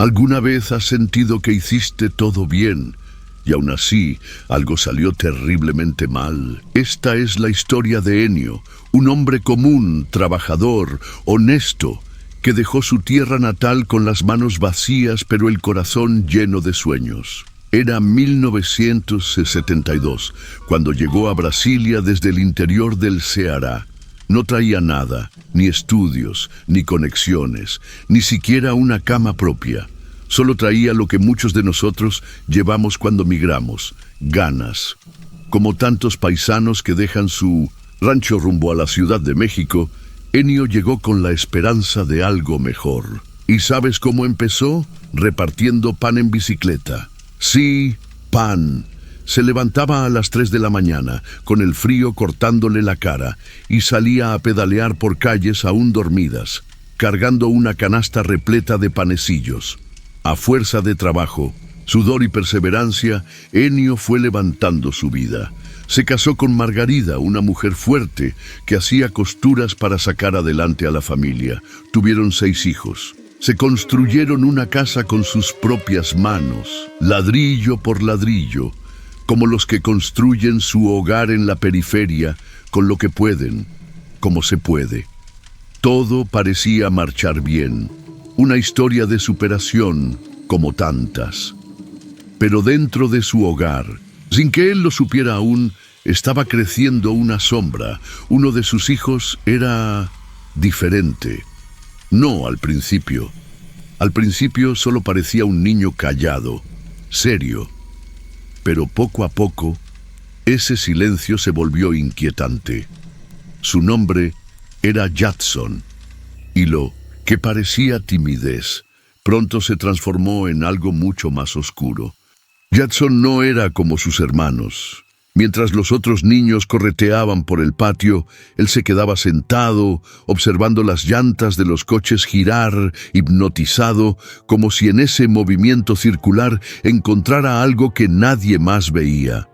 ¿Alguna vez has sentido que hiciste todo bien y aún así algo salió terriblemente mal? Esta es la historia de Ennio, un hombre común, trabajador, honesto, que dejó su tierra natal con las manos vacías pero el corazón lleno de sueños. Era 1972, cuando llegó a Brasilia desde el interior del Ceará. No traía nada, ni estudios, ni conexiones, ni siquiera una cama propia. Solo traía lo que muchos de nosotros llevamos cuando migramos, ganas. Como tantos paisanos que dejan su rancho rumbo a la Ciudad de México, Ennio llegó con la esperanza de algo mejor. ¿Y sabes cómo empezó? Repartiendo pan en bicicleta. Sí, pan. Se levantaba a las 3 de la mañana, con el frío cortándole la cara, y salía a pedalear por calles aún dormidas, cargando una canasta repleta de panecillos. A fuerza de trabajo, sudor y perseverancia, Ennio fue levantando su vida. Se casó con Margarida, una mujer fuerte que hacía costuras para sacar adelante a la familia. Tuvieron 6 hijos. Se construyeron una casa con sus propias manos, ladrillo por ladrillo, como los que construyen su hogar en la periferia, con lo que pueden, como se puede. Todo parecía marchar bien, una historia de superación como tantas. Pero dentro de su hogar, sin que él lo supiera aún, estaba creciendo una sombra. Uno de sus hijos era diferente. No al principio. Al principio solo parecía un niño callado, serio. Pero poco a poco, ese silencio se volvió inquietante. Su nombre era Jadson, y lo que parecía timidez pronto se transformó en algo mucho más oscuro. Jadson no era como sus hermanos. Mientras los otros niños correteaban por el patio, él se quedaba sentado, observando las llantas de los coches girar, hipnotizado, como si en ese movimiento circular encontrara algo que nadie más veía.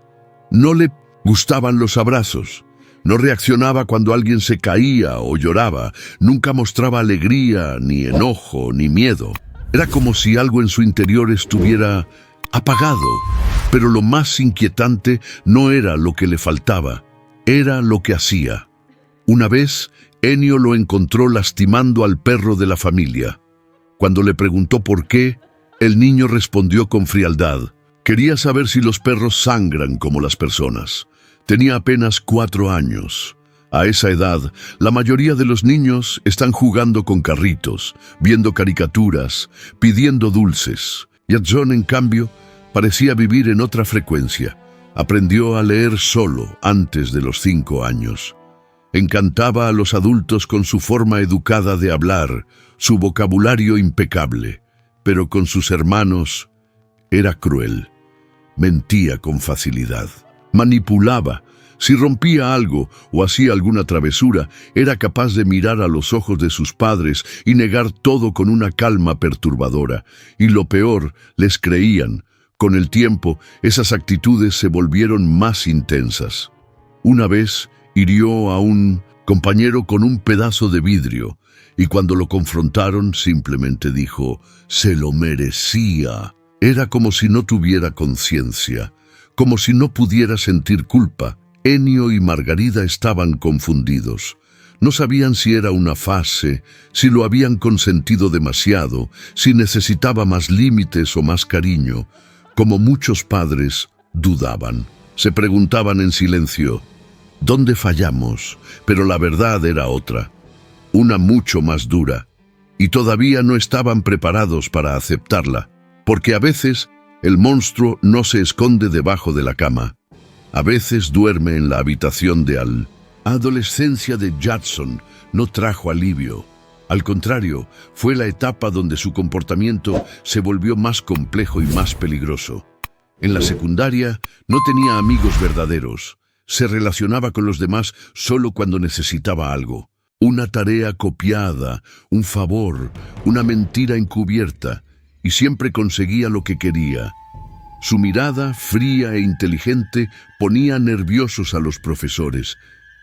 No le gustaban los abrazos. No reaccionaba cuando alguien se caía o lloraba. Nunca mostraba alegría, ni enojo, ni miedo. Era como si algo en su interior estuviera apagado. Pero lo más inquietante no era lo que le faltaba, era lo que hacía. Una vez, Ennio lo encontró lastimando al perro de la familia. Cuando le preguntó por qué, el niño respondió con frialdad. Quería saber si los perros sangran como las personas. Tenía apenas 4 años. A esa edad, la mayoría de los niños están jugando con carritos, viendo caricaturas, pidiendo dulces. Jadson, en cambio, parecía vivir en otra frecuencia. Aprendió a leer solo antes de los 5 años. Encantaba a los adultos con su forma educada de hablar, su vocabulario impecable, pero con sus hermanos era cruel. Mentía con facilidad. Manipulaba. Si rompía algo o hacía alguna travesura, era capaz de mirar a los ojos de sus padres y negar todo con una calma perturbadora. Y lo peor, les creían. Con el tiempo, esas actitudes se volvieron más intensas. Una vez, hirió a un compañero con un pedazo de vidrio, y cuando lo confrontaron, simplemente dijo, «Se lo merecía». Era como si no tuviera conciencia, como si no pudiera sentir culpa. Ennio y Margarida estaban confundidos. No sabían si era una fase, si lo habían consentido demasiado, si necesitaba más límites o más cariño. Como muchos padres, dudaban. Se preguntaban en silencio, ¿dónde fallamos? Pero la verdad era otra, una mucho más dura, y todavía no estaban preparados para aceptarla, porque a veces el monstruo no se esconde debajo de la cama, a veces duerme en la habitación de La adolescencia de Jadson no trajo alivio. Al contrario, fue la etapa donde su comportamiento se volvió más complejo y más peligroso. En la secundaria no tenía amigos verdaderos. Se relacionaba con los demás solo cuando necesitaba algo. Una tarea copiada, un favor, una mentira encubierta, y siempre conseguía lo que quería. Su mirada, fría e inteligente, ponía nerviosos a los profesores,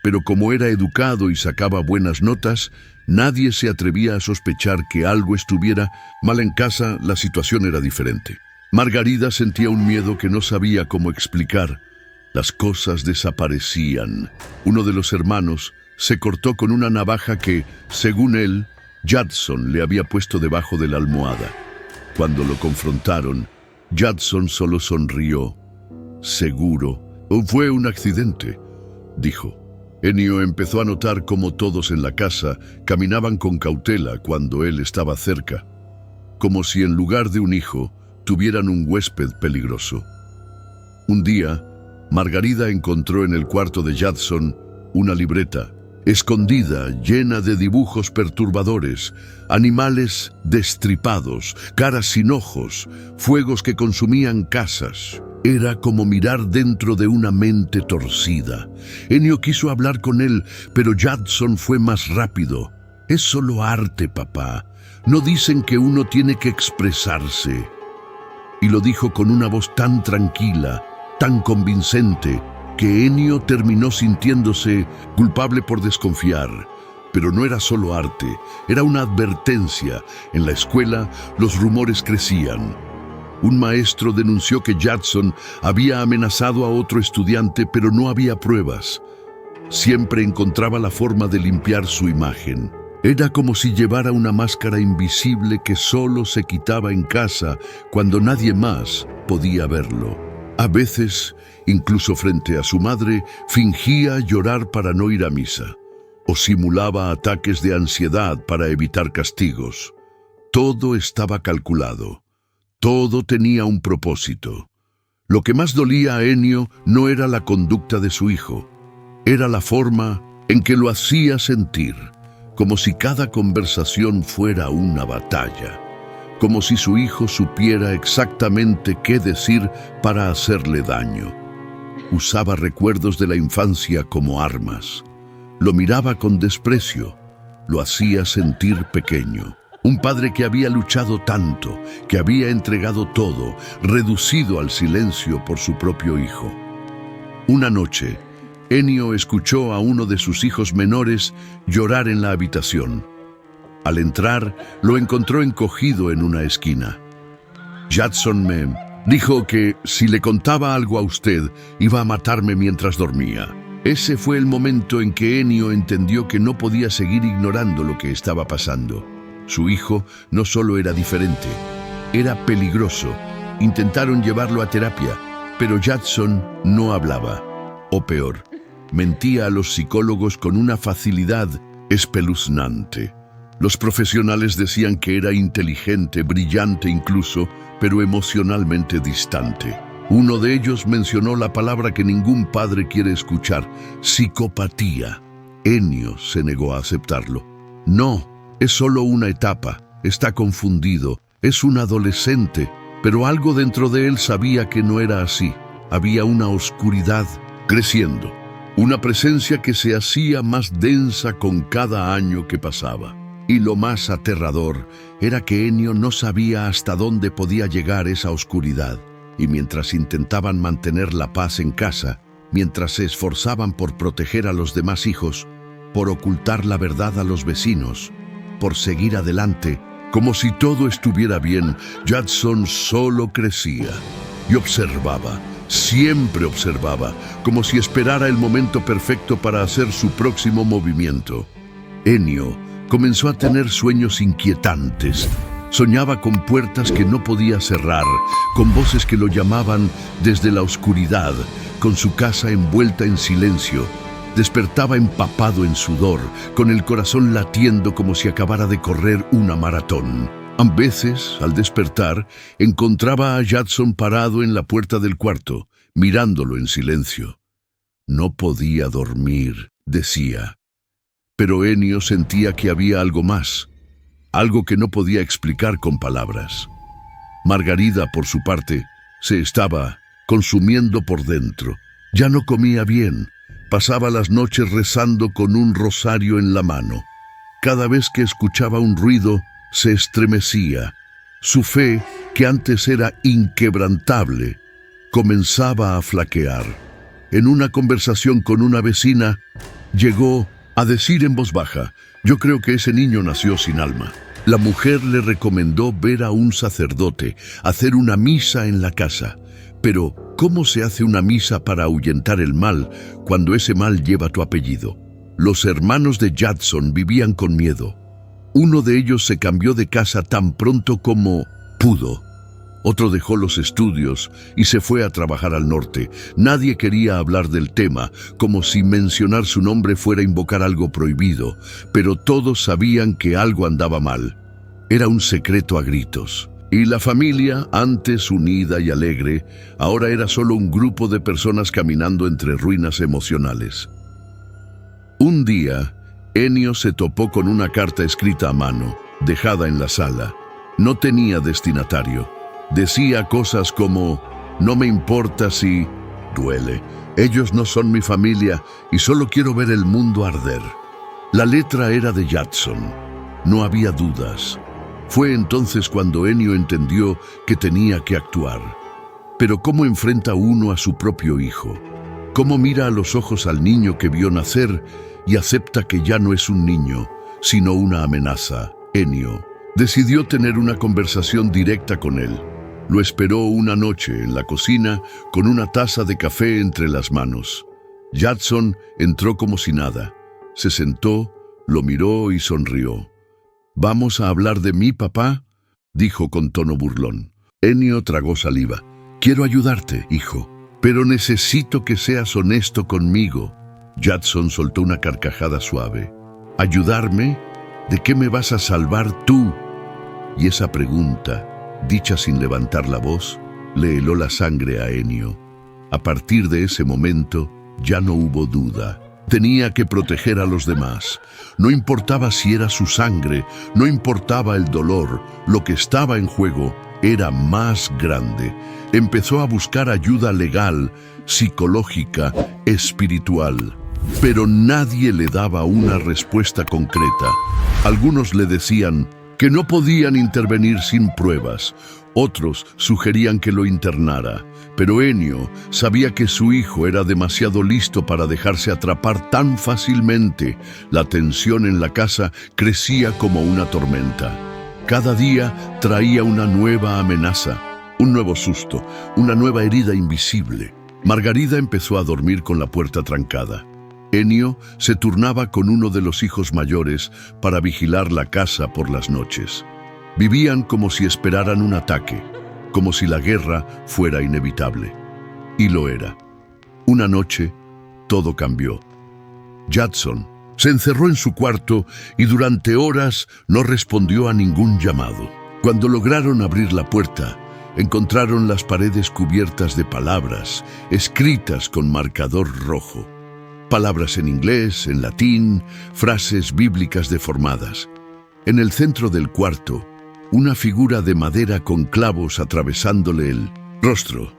pero como era educado y sacaba buenas notas, Nadie se atrevía a sospechar que algo estuviera mal en casa. La situación era diferente. Margarida sentía un miedo que no sabía cómo explicar. Las cosas desaparecían. Uno de los hermanos se cortó con una navaja que, según él, Judson le había puesto debajo de la almohada. Cuando lo confrontaron, Judson solo sonrió. «Seguro, fue un accidente», dijo. Ennio empezó a notar cómo todos en la casa caminaban con cautela cuando él estaba cerca, como si en lugar de un hijo tuvieran un huésped peligroso. Un día, Margarida encontró en el cuarto de Judson una libreta escondida, llena de dibujos perturbadores, animales destripados, caras sin ojos, fuegos que consumían casas. Era como mirar dentro de una mente torcida. Ennio quiso hablar con él, pero Judson fue más rápido. «Es solo arte, papá. No dicen que uno tiene que expresarse». Y lo dijo con una voz tan tranquila, tan convincente, que Ennio terminó sintiéndose culpable por desconfiar. Pero no era solo arte, era una advertencia. En la escuela, los rumores crecían. Un maestro denunció que Judson había amenazado a otro estudiante, pero no había pruebas. Siempre encontraba la forma de limpiar su imagen. Era como si llevara una máscara invisible que solo se quitaba en casa cuando nadie más podía verlo. A veces, incluso frente a su madre, fingía llorar para no ir a misa, o simulaba ataques de ansiedad para evitar castigos. Todo estaba calculado. Todo tenía un propósito. Lo que más dolía a Ennio no era la conducta de su hijo, era la forma en que lo hacía sentir, como si cada conversación fuera una batalla, como si su hijo supiera exactamente qué decir para hacerle daño. Usaba recuerdos de la infancia como armas. Lo miraba con desprecio, lo hacía sentir pequeño. Un padre que había luchado tanto, que había entregado todo, reducido al silencio por su propio hijo. Una noche, Ennio escuchó a uno de sus hijos menores llorar en la habitación. Al entrar, lo encontró encogido en una esquina. «Judson me dijo que si le contaba algo a usted, iba a matarme mientras dormía». Ese fue el momento en que Ennio entendió que no podía seguir ignorando lo que estaba pasando. Su hijo no solo era diferente, era peligroso. Intentaron llevarlo a terapia, pero Judson no hablaba. O peor, mentía a los psicólogos con una facilidad espeluznante. Los profesionales decían que era inteligente, brillante incluso, pero emocionalmente distante. Uno de ellos mencionó la palabra que ningún padre quiere escuchar: psicopatía. Ennio se negó a aceptarlo. «No, es solo una etapa, está confundido, es un adolescente». Pero algo dentro de él sabía que no era así. Había una oscuridad creciendo, una presencia que se hacía más densa con cada año que pasaba. Y lo más aterrador era que Ennio no sabía hasta dónde podía llegar esa oscuridad. Y mientras intentaban mantener la paz en casa, mientras se esforzaban por proteger a los demás hijos, por ocultar la verdad a los vecinos, por seguir adelante, como si todo estuviera bien, Judson solo crecía y observaba, siempre observaba, como si esperara el momento perfecto para hacer su próximo movimiento. Ennio comenzó a tener sueños inquietantes. Soñaba con puertas que no podía cerrar, con voces que lo llamaban desde la oscuridad, con su casa envuelta en silencio. Despertaba empapado en sudor, con el corazón latiendo como si acabara de correr una maratón. A veces, al despertar, encontraba a Judson parado en la puerta del cuarto, mirándolo en silencio. «No podía dormir», decía. Pero Ennio sentía que había algo más, algo que no podía explicar con palabras. Margarida, por su parte, se estaba consumiendo por dentro. Ya no comía bien. Pasaba las noches rezando con un rosario en la mano. Cada vez que escuchaba un ruido, se estremecía. Su fe, que antes era inquebrantable, comenzaba a flaquear. En una conversación con una vecina, llegó a decir en voz baja: Yo creo que ese niño nació sin alma. La mujer le recomendó ver a un sacerdote, hacer una misa en la casa. Pero, ¿cómo se hace una misa para ahuyentar el mal cuando ese mal lleva tu apellido? Los hermanos de Judson vivían con miedo. Uno de ellos se cambió de casa tan pronto como pudo. Otro dejó los estudios y se fue a trabajar al norte. Nadie quería hablar del tema, como si mencionar su nombre fuera invocar algo prohibido, pero todos sabían que algo andaba mal. Era un secreto a gritos. Y la familia, antes unida y alegre, ahora era solo un grupo de personas caminando entre ruinas emocionales. Un día, Ennio se topó con una carta escrita a mano, dejada en la sala. No tenía destinatario. Decía cosas como: no me importa si duele, ellos no son mi familia y solo quiero ver el mundo arder. La letra era de Judson. No había dudas. Fue entonces cuando Ennio entendió que tenía que actuar. Pero ¿cómo enfrenta uno a su propio hijo? ¿Cómo mira a los ojos al niño que vio nacer y acepta que ya no es un niño, sino una amenaza? Ennio decidió tener una conversación directa con él. Lo esperó una noche en la cocina con una taza de café entre las manos. Judson entró como si nada. Se sentó, lo miró y sonrió. «¿Vamos a hablar de mí, papá?», dijo con tono burlón. Ennio tragó saliva. «Quiero ayudarte, hijo, pero necesito que seas honesto conmigo». Judson soltó una carcajada suave. «¿Ayudarme? ¿De qué me vas a salvar tú?». Y esa pregunta, dicha sin levantar la voz, le heló la sangre a Ennio. A partir de ese momento, ya no hubo duda. Tenía que proteger a los demás. No importaba si era su sangre, no importaba el dolor, lo que estaba en juego era más grande. Empezó a buscar ayuda legal, psicológica, espiritual. Pero nadie le daba una respuesta concreta. Algunos le decían que no podían intervenir sin pruebas. Otros sugerían que lo internara. Pero Ennio sabía que su hijo era demasiado listo para dejarse atrapar tan fácilmente. La tensión en la casa crecía como una tormenta. Cada día traía una nueva amenaza, un nuevo susto, una nueva herida invisible. Margarida empezó a dormir con la puerta trancada. Ennio se turnaba con uno de los hijos mayores para vigilar la casa por las noches. Vivían como si esperaran un ataque, como si la guerra fuera inevitable. Y lo era. Una noche, todo cambió. Judson se encerró en su cuarto y durante horas no respondió a ningún llamado. Cuando lograron abrir la puerta, encontraron las paredes cubiertas de palabras, escritas con marcador rojo. Palabras en inglés, en latín, frases bíblicas deformadas. En el centro del cuarto, una figura de madera con clavos atravesándole el rostro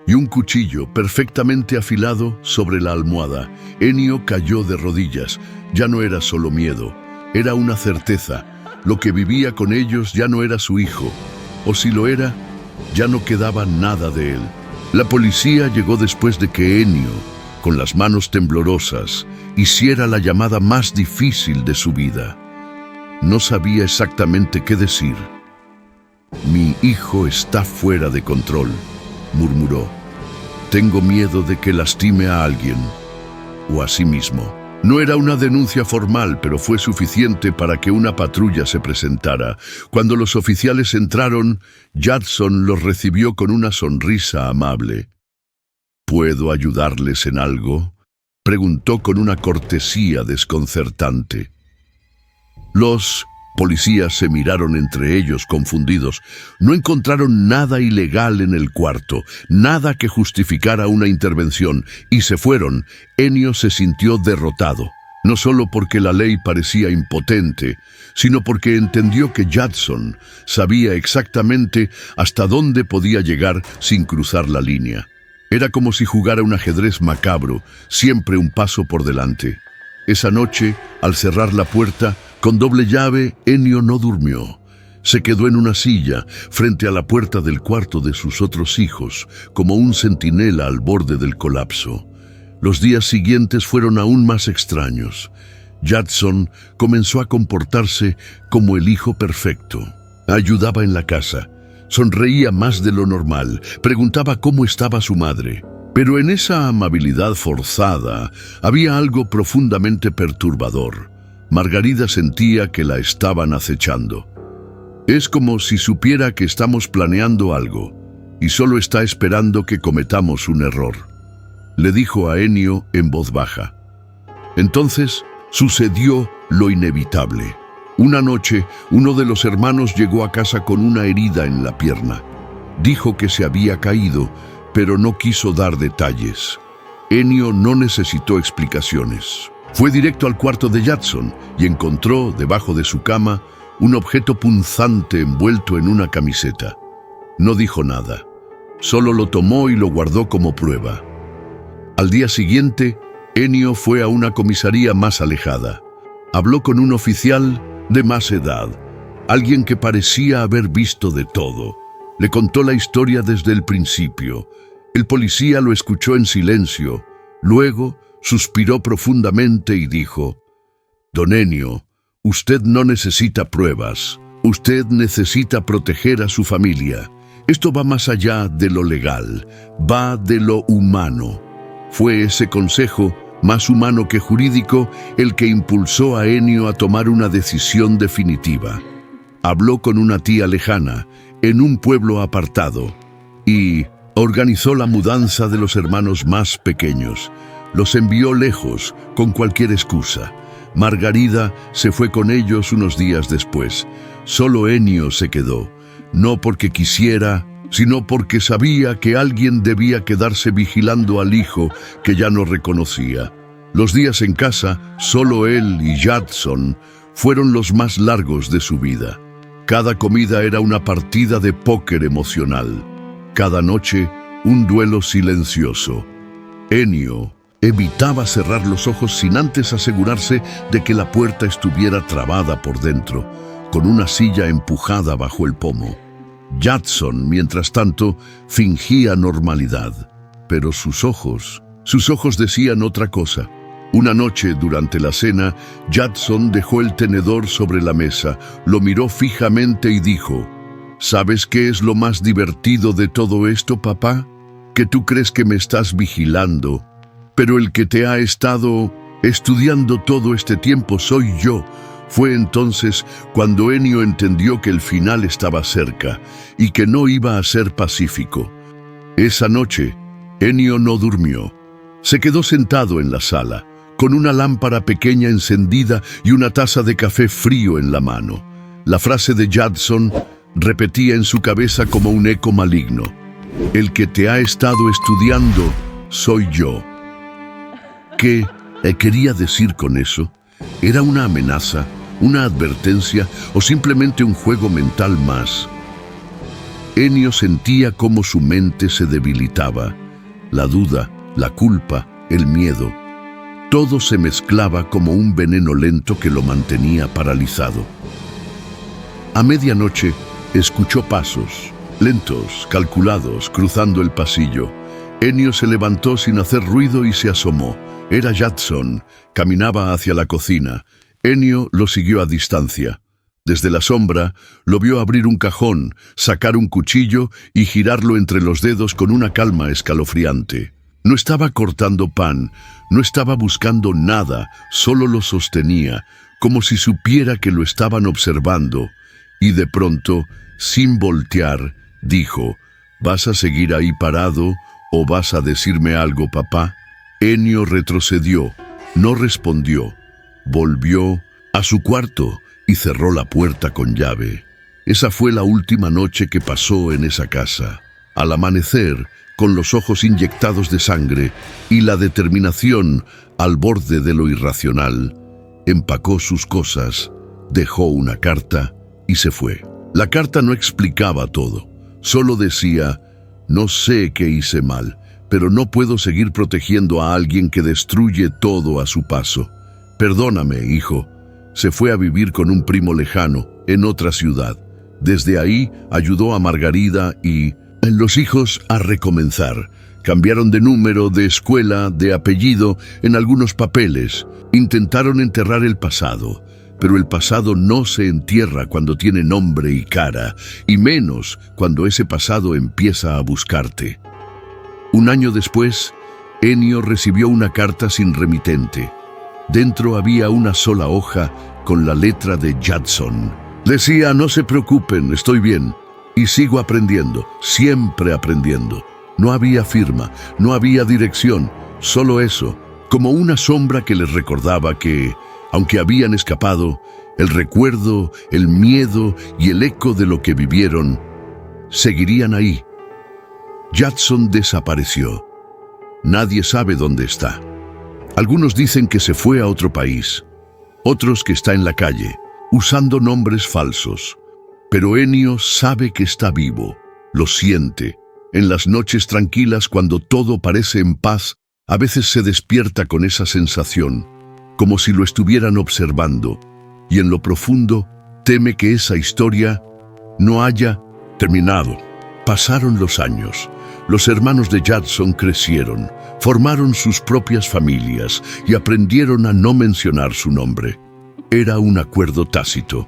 y un cuchillo perfectamente afilado sobre la almohada. Ennio cayó de rodillas. Ya no era solo miedo, era una certeza. Lo que vivía con ellos ya no era su hijo, o si lo era, ya no quedaba nada de él. La policía llegó después de que Ennio, con las manos temblorosas, hiciera la llamada más difícil de su vida. No sabía exactamente qué decir. «Mi hijo está fuera de control», murmuró. «Tengo miedo de que lastime a alguien o a sí mismo». No era una denuncia formal, pero fue suficiente para que una patrulla se presentara. Cuando los oficiales entraron, Judson los recibió con una sonrisa amable. «¿Puedo ayudarles en algo?», preguntó con una cortesía desconcertante. Los policías se miraron entre ellos confundidos. No encontraron nada ilegal en el cuarto, nada que justificara una intervención, y se fueron. Ennio se sintió derrotado, no solo porque la ley parecía impotente, sino porque entendió que Judson sabía exactamente hasta dónde podía llegar sin cruzar la línea. Era como si jugara un ajedrez macabro, siempre un paso por delante. Esa noche, al cerrar la puerta, con doble llave, Ennio no durmió. Se quedó en una silla, frente a la puerta del cuarto de sus otros hijos, como un centinela al borde del colapso. Los días siguientes fueron aún más extraños. Judson comenzó a comportarse como el hijo perfecto. Ayudaba en la casa, sonreía más de lo normal, preguntaba cómo estaba su madre. Pero en esa amabilidad forzada había algo profundamente perturbador. Margarida sentía que la estaban acechando. Es como si supiera que estamos planeando algo y solo está esperando que cometamos un error, le dijo a Ennio en voz baja. Entonces sucedió lo inevitable. Una noche, uno de los hermanos llegó a casa con una herida en la pierna. Dijo que se había caído, pero no quiso dar detalles. Ennio no necesitó explicaciones. Fue directo al cuarto de Judson y encontró, debajo de su cama, un objeto punzante envuelto en una camiseta. No dijo nada, solo lo tomó y lo guardó como prueba. Al día siguiente, Ennio fue a una comisaría más alejada. Habló con un oficial de más edad, alguien que parecía haber visto de todo. Le contó la historia desde el principio. El policía lo escuchó en silencio. Luego suspiró profundamente y dijo: «Don Ennio, usted no necesita pruebas. Usted necesita proteger a su familia. Esto va más allá de lo legal, va de lo humano». Fue ese consejo, más humano que jurídico, el que impulsó a Ennio a tomar una decisión definitiva. Habló con una tía lejana, en un pueblo apartado, y organizó la mudanza de los hermanos más pequeños. Los envió lejos, con cualquier excusa. Margarida se fue con ellos unos días después. Solo Ennio se quedó, no porque quisiera, sino porque sabía que alguien debía quedarse vigilando al hijo que ya no reconocía. Los días en casa, solo él y Judson, fueron los más largos de su vida. Cada comida era una partida de póker emocional. Cada noche, un duelo silencioso. Ennio evitaba cerrar los ojos sin antes asegurarse de que la puerta estuviera trabada por dentro, con una silla empujada bajo el pomo. Judson, mientras tanto, fingía normalidad, pero sus ojos decían otra cosa. Una noche, durante la cena, Judson dejó el tenedor sobre la mesa, lo miró fijamente y dijo: «¿Sabes qué es lo más divertido de todo esto, papá? Que tú crees que me estás vigilando, pero el que te ha estado estudiando todo este tiempo soy yo». Fue entonces cuando Ennio entendió que el final estaba cerca y que no iba a ser pacífico. Esa noche, Ennio no durmió. Se quedó sentado en la sala, con una lámpara pequeña encendida y una taza de café frío en la mano. La frase de Judson repetía en su cabeza como un eco maligno: «El que te ha estado estudiando soy yo». ¿Qué quería decir con eso? ¿Era una amenaza, una advertencia o simplemente un juego mental más? Ennio sentía cómo su mente se debilitaba. La duda, la culpa, el miedo. Todo se mezclaba como un veneno lento que lo mantenía paralizado. A medianoche, escuchó pasos, lentos, calculados, cruzando el pasillo. Ennio se levantó sin hacer ruido y se asomó. Era Judson. Caminaba hacia la cocina. Ennio lo siguió a distancia. Desde la sombra, lo vio abrir un cajón, sacar un cuchillo y girarlo entre los dedos con una calma escalofriante. No estaba cortando pan, no estaba buscando nada, solo lo sostenía, como si supiera que lo estaban observando. Y de pronto, sin voltear, dijo: «¿Vas a seguir ahí parado o vas a decirme algo, papá?» Ennio retrocedió, no respondió. Volvió a su cuarto y cerró la puerta con llave. Esa fue la última noche que pasó en esa casa. Al amanecer, con los ojos inyectados de sangre y la determinación al borde de lo irracional, empacó sus cosas, dejó una carta y se fue. La carta no explicaba todo, solo decía: «No sé qué hice mal, pero no puedo seguir protegiendo a alguien que destruye todo a su paso. Perdóname, hijo». Se fue a vivir con un primo lejano, en otra ciudad. Desde ahí ayudó a Margarida y los hijos a recomenzar, Cambiaron de número, de escuela, de apellido en algunos papeles. Intentaron enterrar el pasado, pero el pasado no se entierra cuando tiene nombre y cara, y menos cuando ese pasado empieza a buscarte. Un año después, Ennio recibió una carta sin remitente. Dentro había una sola hoja con la letra de Judson. Decía: no se preocupen, estoy bien. Y sigo aprendiendo, siempre aprendiendo. No había firma, no había dirección, solo eso, como una sombra que les recordaba que, aunque habían escapado, el recuerdo, el miedo y el eco de lo que vivieron seguirían ahí. Judson desapareció. Nadie sabe dónde está. Algunos dicen que se fue a otro país, otros que está en la calle, usando nombres falsos. Pero Ennio sabe que está vivo, lo siente. En las noches tranquilas, cuando todo parece en paz, a veces se despierta con esa sensación, como si lo estuvieran observando, y en lo profundo teme que esa historia no haya terminado. Pasaron los años. Los hermanos de Judson crecieron, formaron sus propias familias y aprendieron a no mencionar su nombre. Era un acuerdo tácito,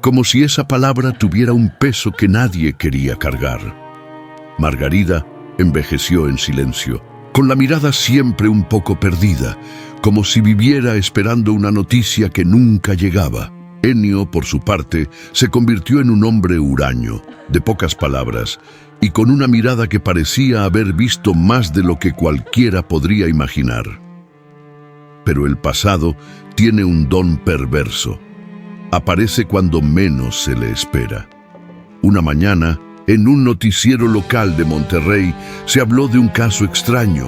como si esa palabra tuviera un peso que nadie quería cargar. Margarida envejeció en silencio, con la mirada siempre un poco perdida, como si viviera esperando una noticia que nunca llegaba. Ennio, por su parte, se convirtió en un hombre huraño, de pocas palabras, y con una mirada que parecía haber visto más de lo que cualquiera podría imaginar. Pero el pasado tiene un don perverso. Aparece cuando menos se le espera. Una mañana, en un noticiero local de Monterrey, se habló de un caso extraño.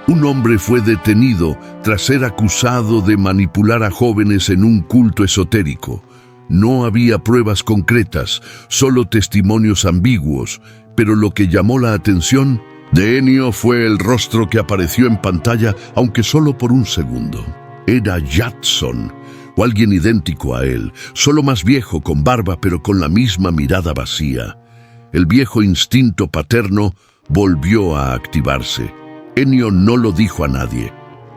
Un hombre fue detenido tras ser acusado de manipular a jóvenes en un culto esotérico. No había pruebas concretas, solo testimonios ambiguos, pero lo que llamó la atención de Ennio fue el rostro que apareció en pantalla, aunque solo por un segundo. Era Judson, o alguien idéntico a él, solo más viejo, con barba, pero con la misma mirada vacía. El viejo instinto paterno volvió a activarse. Ennio no lo dijo a nadie.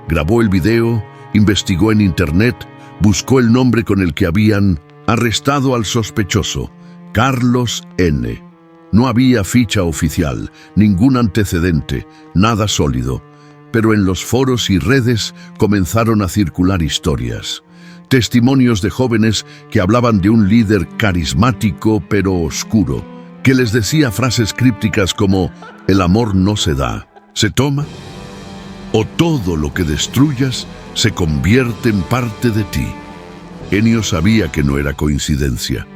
Grabó el video, investigó en internet, buscó el nombre con el que habían arrestado al sospechoso, Carlos N. No había ficha oficial, ningún antecedente, nada sólido. Pero en los foros y redes comenzaron a circular historias. Testimonios de jóvenes que hablaban de un líder carismático pero oscuro, que les decía frases crípticas como: el amor no se da, se toma, o todo lo que destruyas se convierte en parte de ti. Ennio sabía que no era coincidencia.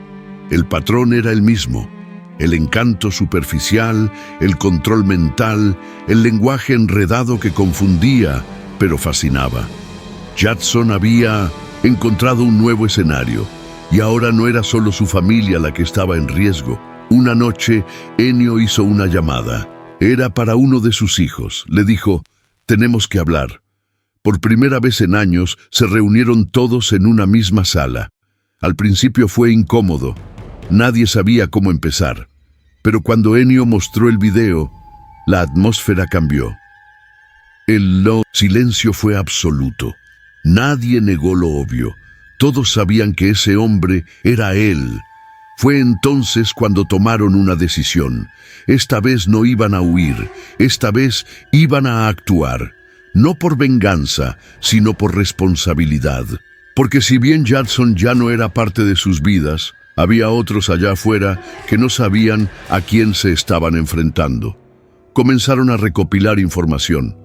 El patrón era el mismo. El encanto superficial, el control mental, el lenguaje enredado que confundía, pero fascinaba. Judson había encontrado un nuevo escenario, y ahora no era solo su familia la que estaba en riesgo. Una noche, Ennio hizo una llamada. Era para uno de sus hijos. Le dijo: tenemos que hablar. Por primera vez en años, se reunieron todos en una misma sala. Al principio fue incómodo. Nadie sabía cómo empezar. Pero cuando Ennio mostró el video, la atmósfera cambió. El silencio fue absoluto. Nadie negó lo obvio. Todos sabían que ese hombre era él. Fue entonces cuando tomaron una decisión. Esta vez no iban a huir. Esta vez iban a actuar. No por venganza, sino por responsabilidad. Porque si bien Judson ya no era parte de sus vidas, había otros allá afuera que no sabían a quién se estaban enfrentando. Comenzaron a recopilar información.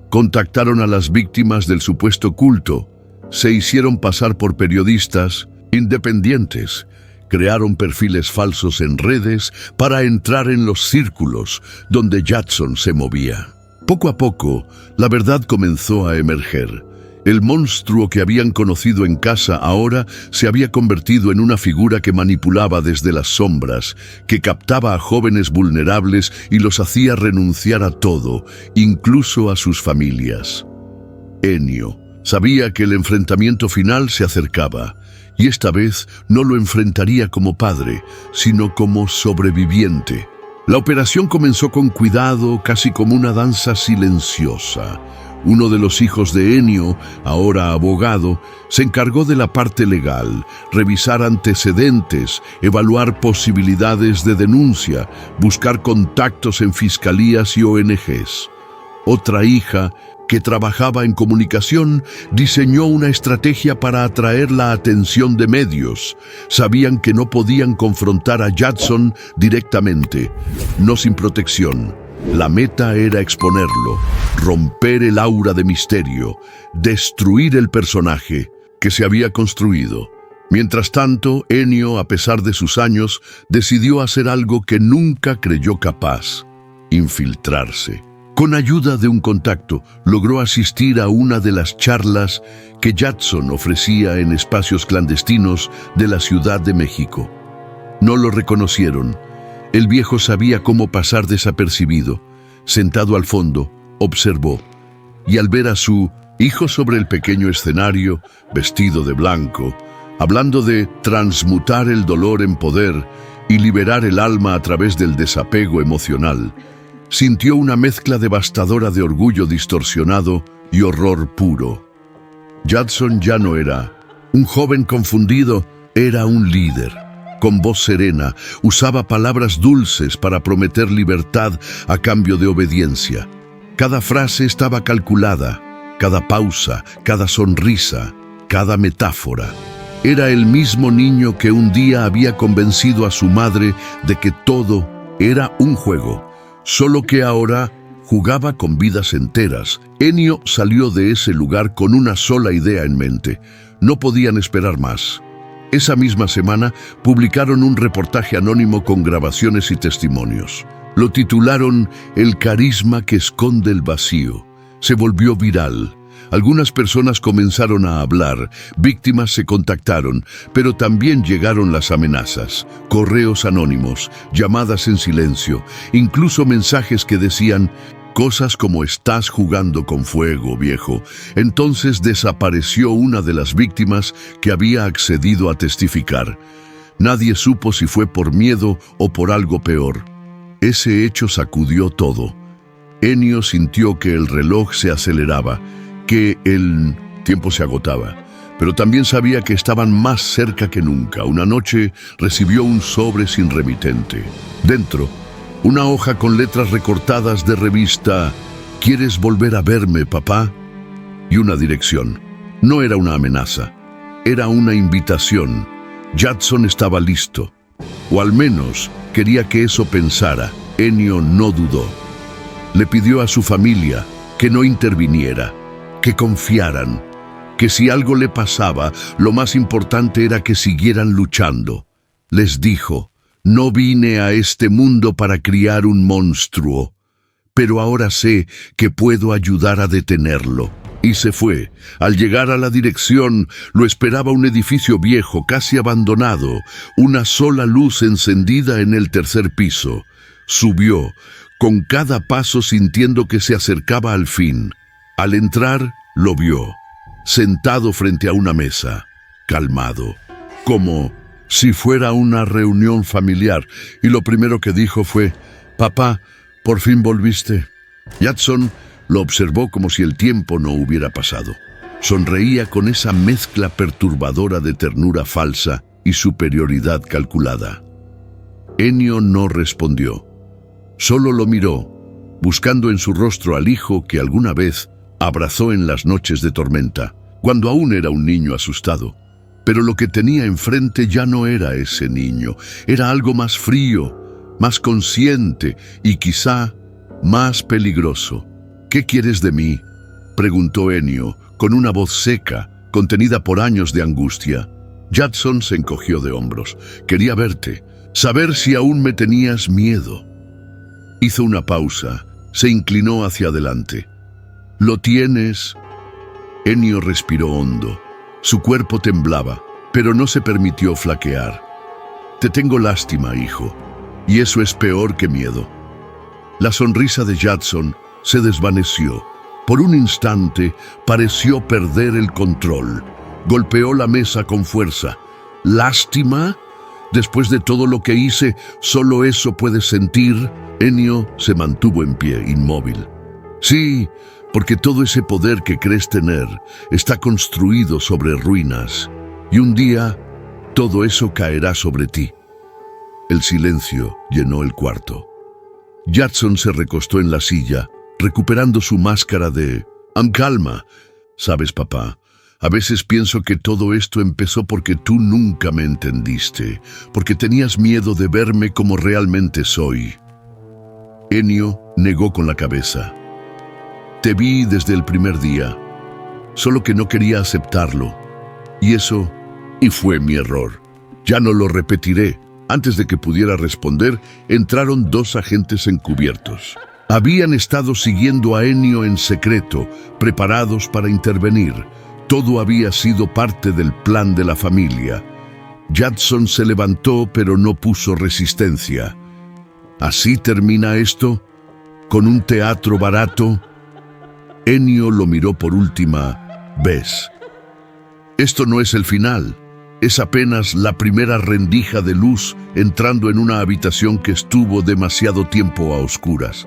Contactaron a las víctimas del supuesto culto. Se hicieron pasar por periodistas independientes. Crearon perfiles falsos en redes para entrar en los círculos donde Judson se movía. Poco a poco, la verdad comenzó a emerger. El monstruo que habían conocido en casa ahora se había convertido en una figura que manipulaba desde las sombras, que captaba a jóvenes vulnerables y los hacía renunciar a todo, incluso a sus familias. Ennio sabía que el enfrentamiento final se acercaba, y esta vez no lo enfrentaría como padre, sino como sobreviviente. La operación comenzó con cuidado, casi como una danza silenciosa. Uno de los hijos de Ennio, ahora abogado, se encargó de la parte legal, revisar antecedentes, evaluar posibilidades de denuncia, buscar contactos en fiscalías y ONGs. Otra hija, que trabajaba en comunicación, diseñó una estrategia para atraer la atención de medios. Sabían que no podían confrontar a Judson directamente, no sin protección. La meta era exponerlo, romper el aura de misterio, destruir el personaje que se había construido. Mientras tanto, Ennio, a pesar de sus años, decidió hacer algo que nunca creyó capaz: infiltrarse. Con ayuda de un contacto, logró asistir a una de las charlas que Judson ofrecía en espacios clandestinos de la Ciudad de México. No lo reconocieron. El viejo sabía cómo pasar desapercibido. Sentado al fondo, observó, y al ver a su hijo sobre el pequeño escenario, vestido de blanco, hablando de transmutar el dolor en poder y liberar el alma a través del desapego emocional, sintió una mezcla devastadora de orgullo distorsionado y horror puro. Judson ya no era un joven confundido, era un líder. Con voz serena, usaba palabras dulces para prometer libertad a cambio de obediencia. Cada frase estaba calculada, cada pausa, cada sonrisa, cada metáfora. Era el mismo niño que un día había convencido a su madre de que todo era un juego, solo que ahora jugaba con vidas enteras. Ennio salió de ese lugar con una sola idea en mente: no podían esperar más. Esa misma semana publicaron un reportaje anónimo con grabaciones y testimonios. Lo titularon "El carisma que esconde el vacío". Se volvió viral. Algunas personas comenzaron a hablar, víctimas se contactaron, pero también llegaron las amenazas, correos anónimos, llamadas en silencio, incluso mensajes que decían cosas como "estás jugando con fuego, viejo". Entonces desapareció una de las víctimas que había accedido a testificar. Nadie supo si fue por miedo o por algo peor. Ese hecho sacudió todo. Ennio sintió que el reloj se aceleraba, que el tiempo se agotaba, pero también sabía que estaban más cerca que nunca. Una noche recibió un sobre sin remitente. Dentro, una hoja con letras recortadas de revista "¿Quieres volver a verme, papá?" y una dirección. No era una amenaza, era una invitación. Judson estaba listo, o al menos quería que eso pensara. Ennio no dudó. Le pidió a su familia que no interviniera, que confiaran, que si algo le pasaba, lo más importante era que siguieran luchando. Les dijo: "No vine a este mundo para criar un monstruo, pero ahora sé que puedo ayudar a detenerlo". Y se fue. Al llegar a la dirección, lo esperaba un edificio viejo, casi abandonado, una sola luz encendida en el tercer piso. Subió, con cada paso sintiendo que se acercaba al fin. Al entrar, lo vio, sentado frente a una mesa, calmado, como si fuera una reunión familiar, y lo primero que dijo fue: "Papá, por fin volviste". Judson lo observó como si el tiempo no hubiera pasado. Sonreía con esa mezcla perturbadora de ternura falsa y superioridad calculada. Ennio no respondió. Solo lo miró, buscando en su rostro al hijo que alguna vez abrazó en las noches de tormenta, cuando aún era un niño asustado. Pero lo que tenía enfrente ya no era ese niño, era algo más frío, más consciente y quizá más peligroso. "¿Qué quieres de mí?", preguntó Ennio, con una voz seca, contenida por años de angustia. Judson se encogió de hombros. "Quería verte, saber si aún me tenías miedo". Hizo una pausa, se inclinó hacia adelante. "¿Lo tienes?". Ennio respiró hondo. Su cuerpo temblaba, pero no se permitió flaquear. "Te tengo lástima, hijo, y eso es peor que miedo". La sonrisa de Judson se desvaneció. Por un instante pareció perder el control. Golpeó la mesa con fuerza. "¿Lástima?". Después de todo lo que hice, solo eso puedes sentir. Ennio se mantuvo en pie, inmóvil. Sí, porque todo ese poder que crees tener está construido sobre ruinas. Y un día, todo eso caerá sobre ti. El silencio llenó el cuarto. Judson se recostó en la silla, recuperando su máscara de... Calma. Sabes, papá, a veces pienso que todo esto empezó porque tú nunca me entendiste, porque tenías miedo de verme como realmente soy. Ennio negó con la cabeza. Te vi desde el primer día, solo que no quería aceptarlo. Y fue mi error. Ya no lo repetiré. Antes de que pudiera responder, entraron 2 agentes encubiertos. Habían estado siguiendo a Ennio en secreto, preparados para intervenir. Todo había sido parte del plan de la familia. Judson se levantó, pero no puso resistencia. ¿Así termina esto? ¿Con un teatro barato? Ennio lo miró por última vez. Esto no es el final. Es apenas la primera rendija de luz entrando en una habitación que estuvo demasiado tiempo a oscuras.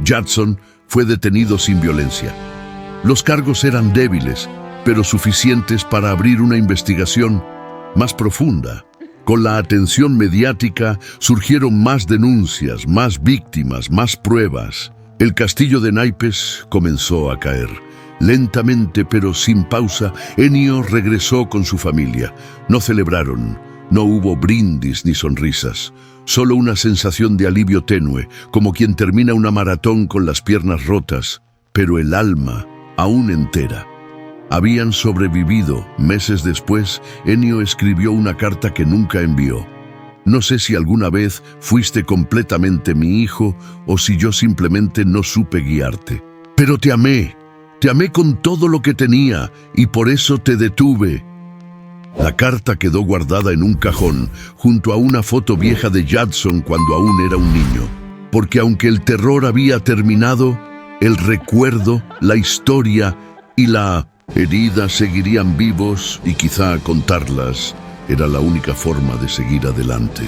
Judson fue detenido sin violencia. Los cargos eran débiles, pero suficientes para abrir una investigación más profunda. Con la atención mediática surgieron más denuncias, más víctimas, más pruebas. El castillo de naipes comenzó a caer. Lentamente, pero sin pausa, Ennio regresó con su familia. No celebraron, no hubo brindis ni sonrisas. Solo una sensación de alivio tenue, como quien termina una maratón con las piernas rotas, pero el alma aún entera. Habían sobrevivido. Meses después, Ennio escribió una carta que nunca envió. No sé si alguna vez fuiste completamente mi hijo o si yo simplemente no supe guiarte. Pero te amé con todo lo que tenía y por eso te detuve. La carta quedó guardada en un cajón, junto a una foto vieja de Judson cuando aún era un niño. Porque aunque el terror había terminado, el recuerdo, la historia y la herida seguirían vivos y quizá contarlas era la única forma de seguir adelante.